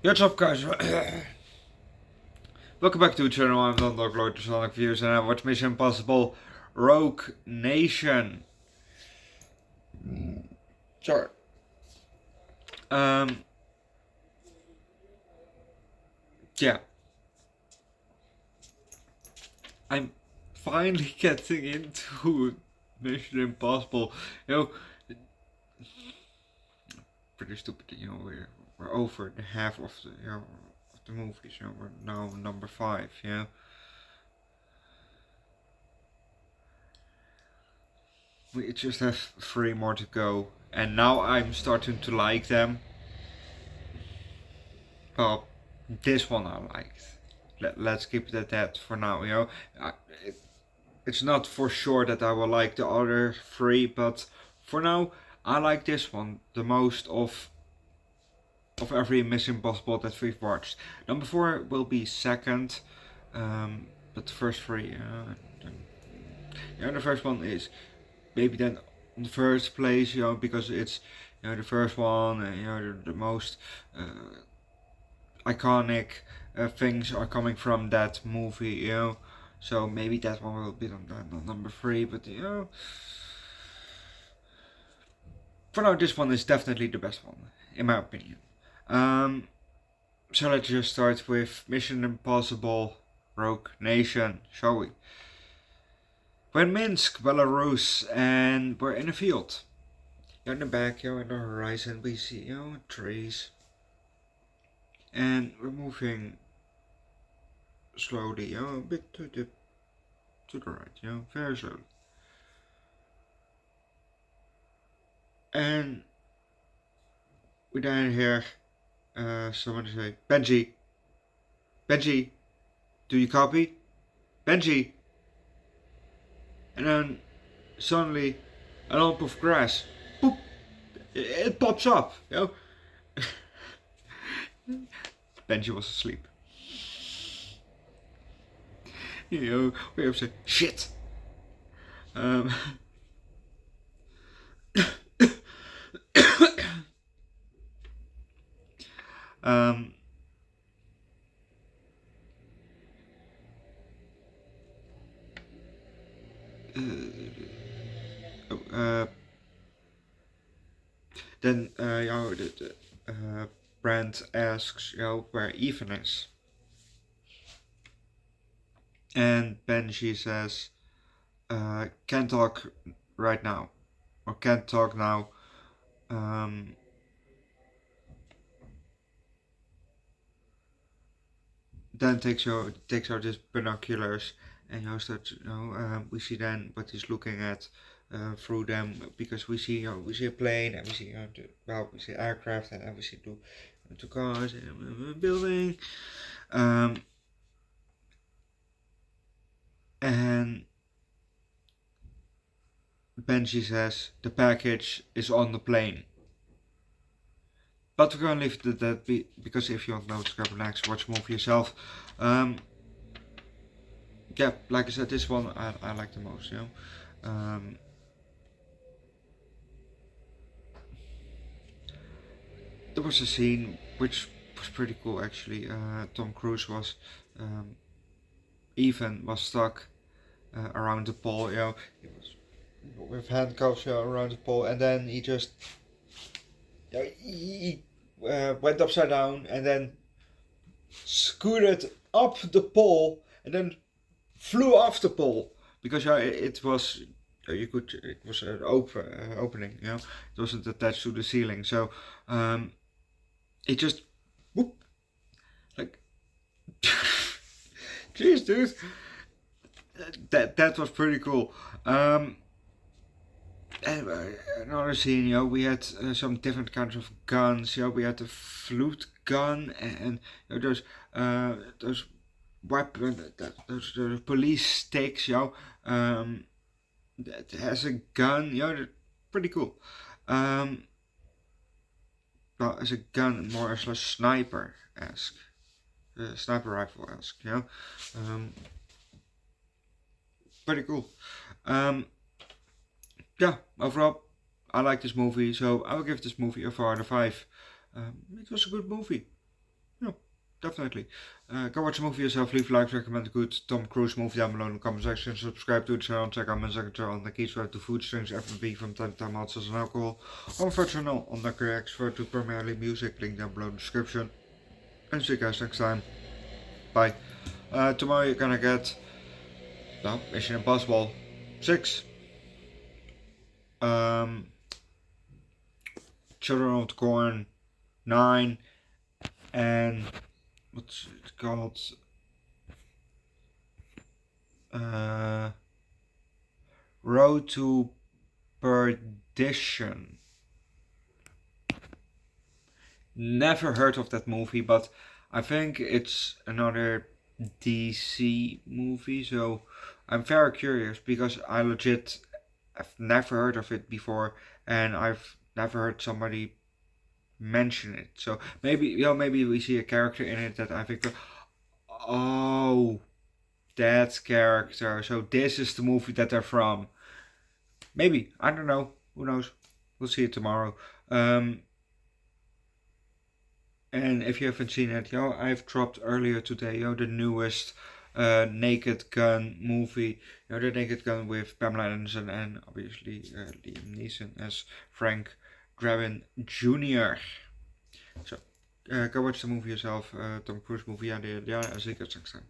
What's up, guys? Welcome back to the channel. I'm Underdog Reacts and I watch Mission Impossible Rogue Nation. Sorry. Yeah. I'm finally getting into Mission Impossible. Pretty stupid. We're over the half of the movies. We're now number 5. We just have 3 more to go, and now I'm starting to like them. Well, this one I liked. Let's keep it at that for now. It's not for sure that I will like the other 3, but for now I like this one the most of every Mission Impossible that we've watched. Number 4 will be second, but the first 3, the first one is maybe then in the first place, because it's the first one, the most iconic things are coming from that movie, so maybe that one will be on number 3, but for now this one is definitely the best one, in my opinion. So let's just start with Mission Impossible Rogue Nation, shall we? We're in Minsk, Belarus, and we're in a field. In the back, in the horizon, we see, trees. And we're moving slowly, a bit to the right, very slowly. And we then hear someone say, Benji, do you copy? Benji! And then suddenly a lump of grass, boop, it pops up, Benji was asleep. We have to say, shit. Then Brand asks where Ethan is, and Benji says can't talk right now, or can't talk now. Then takes out his binoculars and starts, we see then what he's looking at through them, because we see a plane, and we see we see aircraft, and we see two cars and a building, and Benji says the package is on the plane. But we're gonna leave it at that, because if you want to know, subscribe and like, watch the movie yourself. Yeah, like I said, this one I like the most, There was a scene which was pretty cool, actually. Tom Cruise was, Ethan was stuck around the pole, he was with handcuffs around the pole, and then he just he went upside down and then scooted up the pole and then flew off the pole, because it was it was an opening, it wasn't attached to the ceiling, so it just whoop, like jeez, dude, that was pretty cool. Anyway, another scene, we had some different kinds of guns. We had the flute gun, and those weapons, those police sticks, that has a gun, they're pretty cool. Well, as a gun, more as a sniper-esque, sniper rifle-esque, pretty cool. Yeah, overall, I like this movie, so I will give this movie a 4 out of 5. It was a good movie. definitely. Go watch the movie yourself, leave a like, recommend a good Tom Cruise movie down below in the comment section, subscribe to the channel, check out my second channel on the keys where to food strings, F&B from time to time, also and alcohol. On my channel, Underdog Reacts, where to primarily music, link down below in the description. And see you guys next time. Bye. Tomorrow you're gonna get Mission Impossible 6. Children of the Corn 9, and what's it called? Road to Perdition. Never heard of that movie, but I think it's another DC movie, so I'm very curious because I legit have never heard of it before, and I've never heard somebody mention it. So maybe maybe we see a character in it that I think, oh, that character. So this is the movie that they're from. Maybe, I don't know. Who knows? We'll see it tomorrow. And if you haven't seen it, I've dropped earlier today, the newest Naked Gun movie. The Naked Gun with Pamela Anderson and obviously Liam Neeson as Frank Drebin Jr. So, go watch the movie yourself, Tom Cruise movie, and I'll see you guys next time.